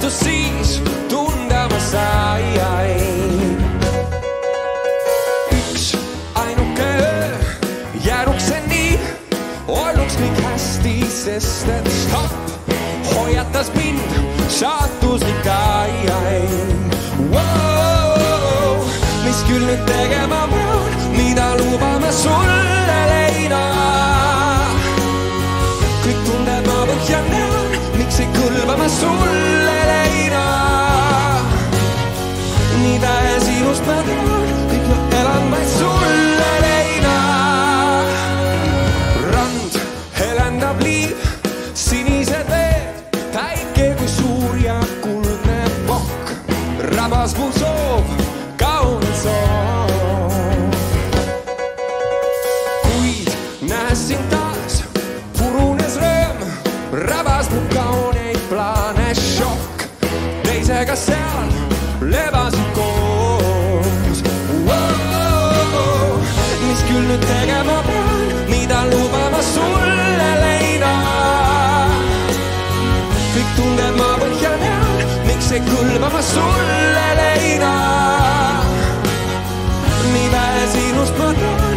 vabandust siis tundma sain. Üks ainuke öö jäänuks see nii, olnuks kõik hästi, sest et stopp hoiatas mind saatuslik mis küll nüüd tegema pean, mida lubame sulle leina. Kõik tunneb ma põhjan näan, miks ei kõlba ma sulle leina. Nii vähe sinust ma tean, kõik ma elan vaid sulle leina. Rand helendab liiv, sinised veed, päike kui suur ja kuldne pokk. Rabas mu soov, kaunis soov. Kuid näes sind taas, purunes rööm, rabas mu kauneid plaane šokk. Teisega seal lebasid koos. Mis küll nüüd tegema pean, mida lubama sulle leina. Kõik tunneb ma põhjan jään, miks ei kõlba ma sulle leina. Nii vähe sinust ma tean,